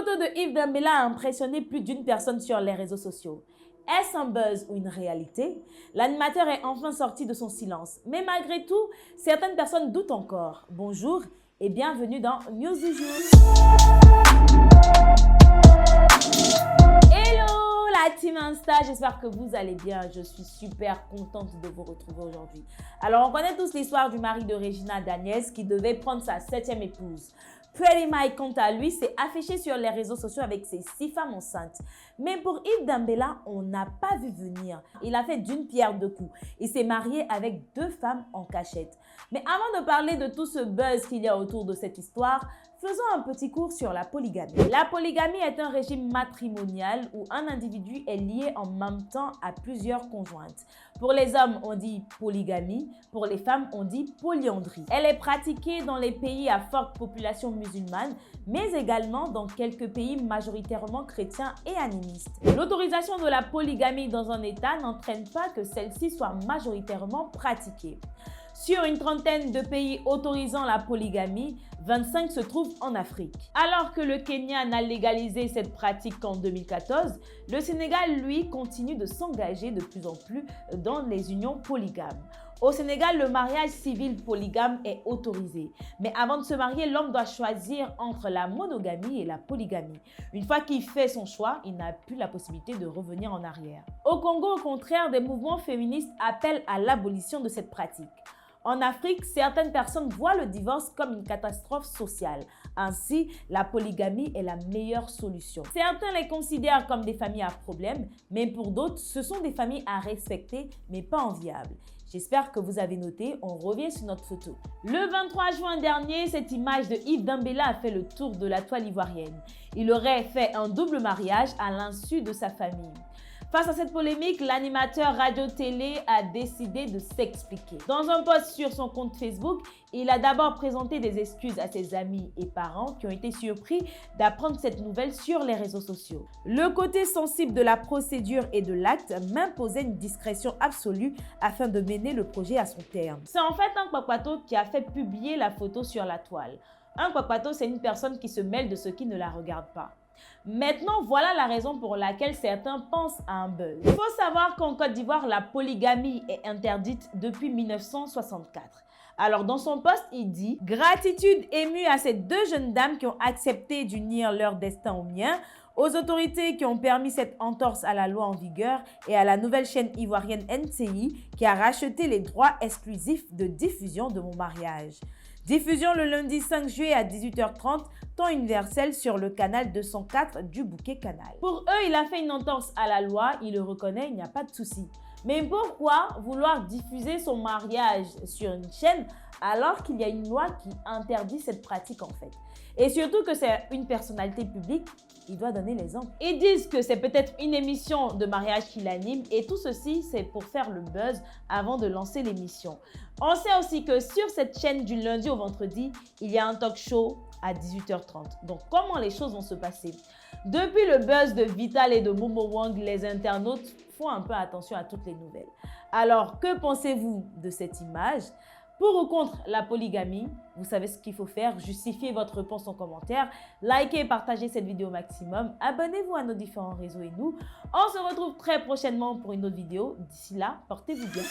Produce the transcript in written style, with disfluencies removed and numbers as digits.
photo de Yves Dambélé a impressionné plus d'une personne sur les réseaux sociaux. Est-ce un buzz ou une réalité? L'animateur est enfin sorti de son silence. Mais malgré tout, certaines personnes doutent encore. Bonjour et bienvenue dans News du jour. Hello la team Insta, j'espère que vous allez bien. Je suis super contente de vous retrouver aujourd'hui. Alors on connaît tous l'histoire du mari de Regina Daniels qui devait prendre sa 7e épouse. Pretty Mike, quant à lui, s'est affiché sur les réseaux sociaux avec ses 6 femmes enceintes. Mais pour Yves Dambélé, on n'a pas vu venir. Il a fait d'une pierre deux coups. Il s'est marié avec 2 femmes en cachette. Mais avant de parler de tout ce buzz qu'il y a autour de cette histoire, faisons un petit cours sur la polygamie. La polygamie est un régime matrimonial où un individu est lié en même temps à plusieurs conjointes. Pour les hommes, on dit polygamie. Pour les femmes, on dit polyandrie. Elle est pratiquée dans les pays à forte population musulmane, mais également dans quelques pays majoritairement chrétiens et animistes. L'autorisation de la polygamie dans un État n'entraîne pas que celle-ci soit majoritairement pratiquée. Sur une trentaine de pays autorisant la polygamie, 25 se trouvent en Afrique. Alors que le Kenya n'a légalisé cette pratique qu'en 2014, le Sénégal, lui, continue de s'engager de plus en plus dans les unions polygames. Au Sénégal, le mariage civil polygame est autorisé. Mais avant de se marier, l'homme doit choisir entre la monogamie et la polygamie. Une fois qu'il fait son choix, il n'a plus la possibilité de revenir en arrière. Au Congo, au contraire, des mouvements féministes appellent à l'abolition de cette pratique. En Afrique, certaines personnes voient le divorce comme une catastrophe sociale. Ainsi, la polygamie est la meilleure solution. Certains les considèrent comme des familles à problème, mais pour d'autres, ce sont des familles à respecter, mais pas enviables. J'espère que vous avez noté, on revient sur notre photo. Le 23 juin dernier, cette image de Yves Dambélé a fait le tour de la toile ivoirienne. Il aurait fait un double mariage à l'insu de sa famille. Face à cette polémique, l'animateur radio-télé a décidé de s'expliquer. Dans un post sur son compte Facebook, il a d'abord présenté des excuses à ses amis et parents qui ont été surpris d'apprendre cette nouvelle sur les réseaux sociaux. Le côté sensible de la procédure et de l'acte m'imposait une discrétion absolue afin de mener le projet à son terme. C'est en fait un kwakwato qui a fait publier la photo sur la toile. Un kwakwato, c'est une personne qui se mêle de ce qui ne la regarde pas. Maintenant, voilà la raison pour laquelle certains pensent à un buzz. Il faut savoir qu'en Côte d'Ivoire, la polygamie est interdite depuis 1964. Alors, dans son post, il dit « Gratitude émue à ces 2 jeunes dames qui ont accepté d'unir leur destin au mien, aux autorités qui ont permis cette entorse à la loi en vigueur et à la nouvelle chaîne ivoirienne NCI qui a racheté les droits exclusifs de diffusion de mon mariage. » Diffusion le lundi 5 juillet à 18h30, temps universel sur le canal 204 du Bouquet Canal. Pour eux, il a fait une entorse à la loi, il le reconnaît, il n'y a pas de souci. Mais pourquoi vouloir diffuser son mariage sur une chaîne alors qu'il y a une loi qui interdit cette pratique en fait? Et surtout que c'est une personnalité publique, il doit donner l'exemple. Ils disent que c'est peut-être une émission de mariage qu'il anime et tout ceci, c'est pour faire le buzz avant de lancer l'émission. On sait aussi que sur cette chaîne du lundi au vendredi, il y a un talk show à 18h30. Donc, comment les choses vont se passer? Depuis le buzz de Vital et de Momo Wang, les internautes font un peu attention à toutes les nouvelles. Alors, que pensez-vous de cette image? Pour ou contre la polygamie, vous savez ce qu'il faut faire. Justifiez votre réponse en commentaire. Likez et partagez cette vidéo au maximum. Abonnez-vous à nos différents réseaux et nous, on se retrouve très prochainement pour une autre vidéo. D'ici là, portez-vous bien.